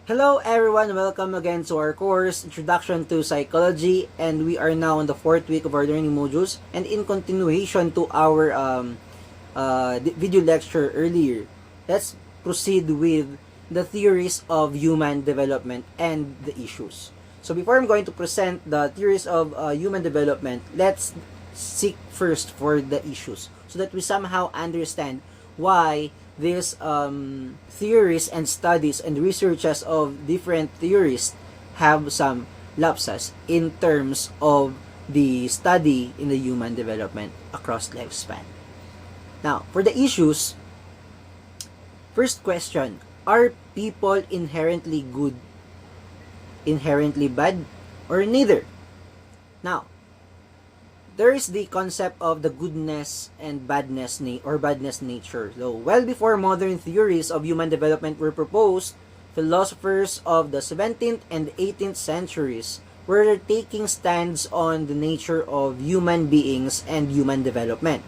Hello everyone, welcome again to our course, Introduction to Psychology, and we are now on the 4th week of our learning modules, and in continuation to our video lecture earlier, let's proceed with the theories of human development and the issues. So before I'm going to present the theories of human development, let's seek first for the issues so that we somehow understand why these theories and studies and researches of different theories have some lapses in terms of the study in the human development across lifespan. Now, for the issues, first question, are people inherently good, inherently bad, or neither? Now, there is the concept of the goodness and badness badness nature. So, well before modern theories of human development were proposed, philosophers of the 17th and 18th centuries were taking stands on the nature of human beings and human development.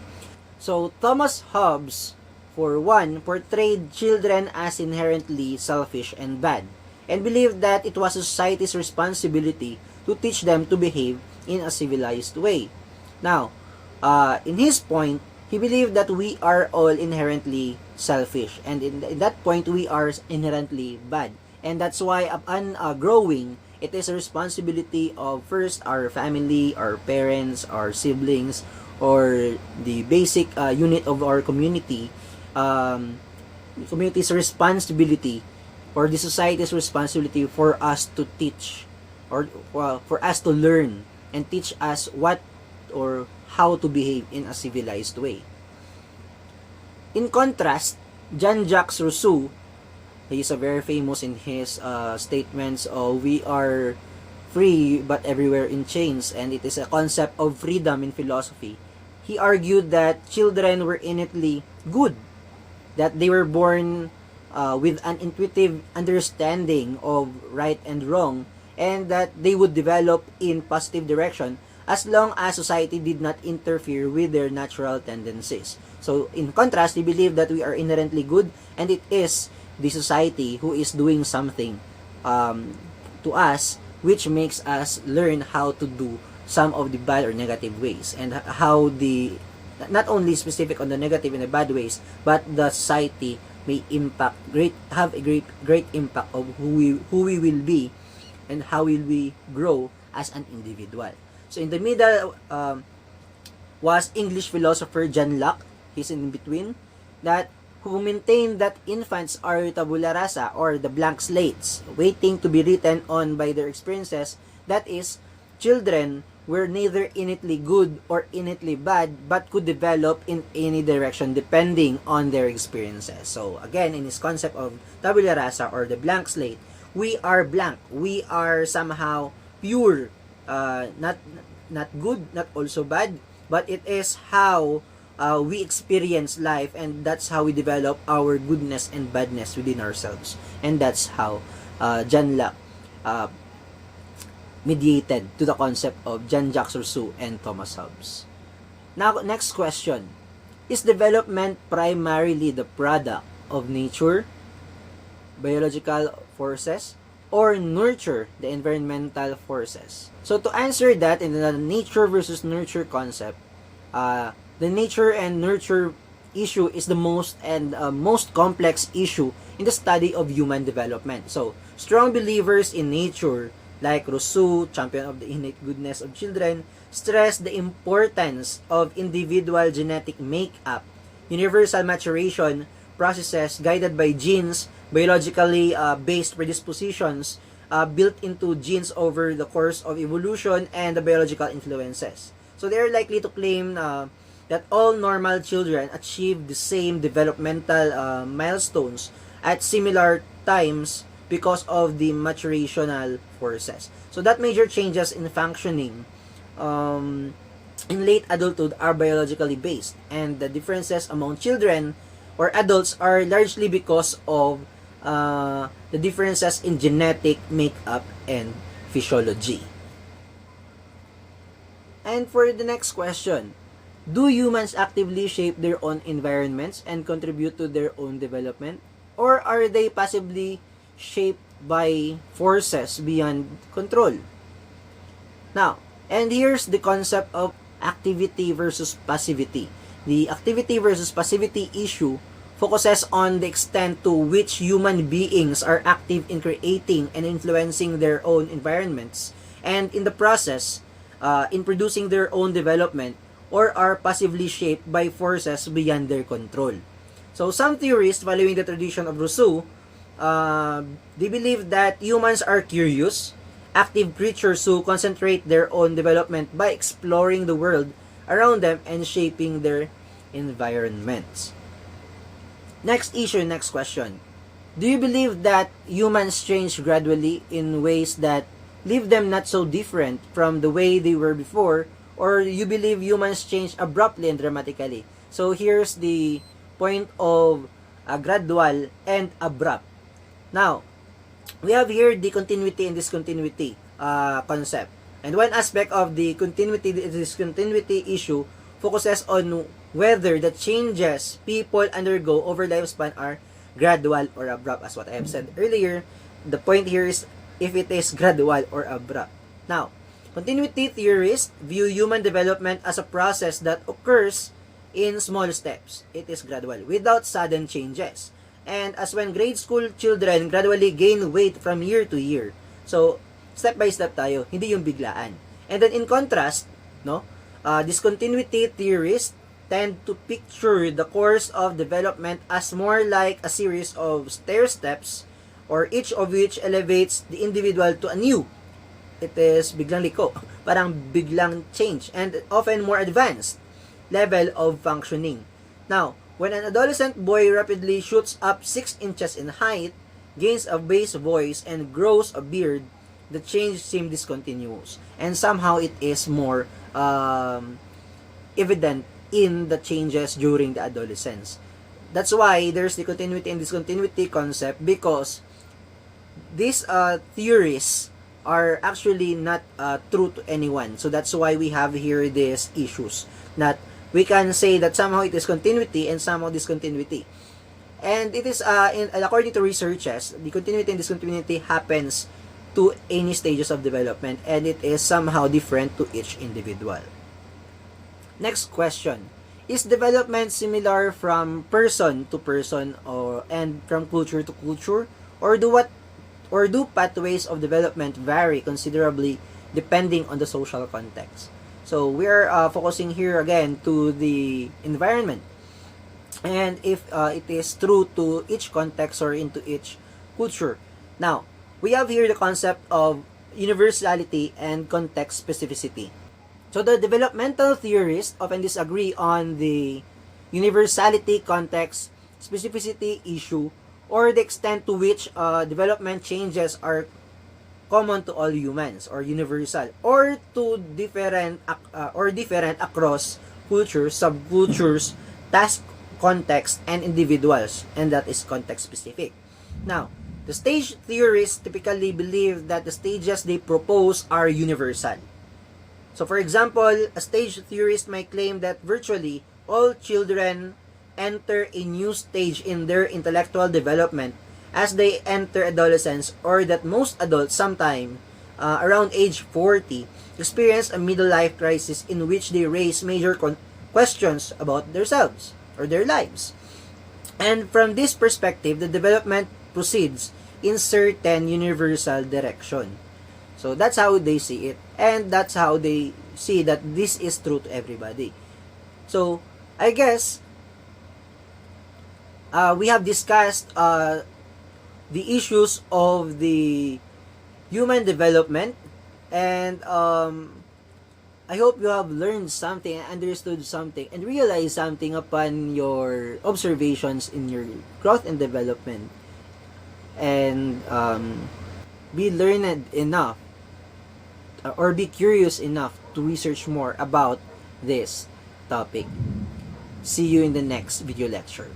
So, Thomas Hobbes, for one, portrayed children as inherently selfish and bad, and believed that it was society's responsibility to teach them to behave in a civilized way. Now, in his point, he believed that we are all inherently selfish, and in that point, we are inherently bad. And that's why upon growing, it is a responsibility of first our family, our parents, our siblings, or the basic unit of our community, community's responsibility, or the society's responsibility for us to teach, or for us to learn and teach us what or how to behave in a civilized way. In contrast, Jean-Jacques Rousseau, he is a very famous in his statements of we are free but everywhere in chains, and it is a concept of freedom in philosophy. He argued that children were innately good, that they were born with an intuitive understanding of right and wrong, and that they would develop in positive direction as long as society did not interfere with their natural tendencies. So, in contrast, he believed that we are inherently good, and it is the society who is doing something to us, which makes us learn how to do some of the bad or negative ways, and how the, not only specific on the negative and the bad ways, but the society may have a great impact of who we will be, and how will we grow as an individual. So in the middle was English philosopher John Locke. He's in between, that who maintained that infants are tabula rasa, or the blank slates, waiting to be written on by their experiences. That is, children were neither innately good or innately bad, but could develop in any direction depending on their experiences. So again, in this concept of tabula rasa, or the blank slate, we are blank. We are somehow pure. Not good, not also bad, but it is how we experience life, and that's how we develop our goodness and badness within ourselves. And that's how John Locke mediated to the concept of Jean-Jacques Rousseau and Thomas Hobbes. Now, next question. Is development primarily the product of nature, biological forces, or nurture, the environmental forces? So to answer that, in the nature versus nurture concept, the nature and nurture issue is the most complex issue in the study of human development. So strong believers in nature, like Rousseau, champion of the innate goodness of children, stress the importance of individual genetic makeup, universal maturation processes guided by genes, biologically based predispositions built into genes over the course of evolution, and the biological influences. So they are likely to claim that all normal children achieve the same developmental milestones at similar times because of the maturational forces. So that major changes in functioning in late adulthood are biologically based, and the differences among children or adults are largely because of the differences in genetic makeup and physiology. And for the next question, do humans actively shape their own environments and contribute to their own development? Or are they passively shaped by forces beyond control. Now, and here's the concept of activity versus passivity. The activity versus passivity issue focuses on the extent to which human beings are active in creating and influencing their own environments, and in the process, in producing their own development, or are passively shaped by forces beyond their control. So some theorists, following the tradition of Rousseau, they believe that humans are curious, active creatures who concentrate their own development by exploring the world around them and shaping their environments. Next issue, next question. Do you believe that humans change gradually in ways that leave them not so different from the way they were before, or you believe humans change abruptly and dramatically? So here's the point of gradual and abrupt. Now, we have here the continuity and discontinuity concept. And one aspect of the continuity and discontinuity issue focuses on whether the changes people undergo over lifespan are gradual or abrupt. As what I have said earlier, the point here is if it is gradual or abrupt. Now, continuity theorists view human development as a process that occurs in small steps. It is gradual, without sudden changes. And as when grade school children gradually gain weight from year to year. So, step by step tayo, hindi yung biglaan. And then in contrast, discontinuity theorists tend to picture the course of development as more like a series of stair steps, or each of which elevates the individual to a new. It is biglang liko, parang biglang change, and often more advanced level of functioning. Now, when an adolescent boy rapidly shoots up 6 inches in height, gains a bass voice, and grows a beard, the change seems discontinuous. And somehow it is more evident in the changes during the adolescence. That's why there's the continuity and discontinuity concept, because these theories are actually not true to anyone. So that's why we have here these issues, that we can say that somehow it is continuity and somehow discontinuity. And it is, according to researchers, the continuity and discontinuity happens to any stages of development, and it is somehow different to each individual. Next question. Is development similar from person to person and from culture to culture? Or do pathways of development vary considerably depending on the social context? So we are focusing here again to the environment, and if it is true to each context or into each culture. Now, we have here the concept of universality and context specificity. So the developmental theorists often disagree on the universality, context, specificity issue, or the extent to which development changes are common to all humans, or universal, or to different across cultures, subcultures, task, context, and individuals, and that is context specific. Now, the stage theorists typically believe that the stages they propose are universal. So for example, a stage theorist might claim that virtually all children enter a new stage in their intellectual development as they enter adolescence, or that most adults sometime around age 40 experience a middle life crisis in which they raise major questions about themselves or their lives. And from this perspective, the development proceeds in certain universal direction. So that's how they see it, and that's how they see that this is true to everybody. So I guess we have discussed the issues of the human development, and I hope you have learned something, understood something, and realized something upon your observations in your growth and development, and be learned enough or be curious enough to research more about this topic. See you in the next video lecture.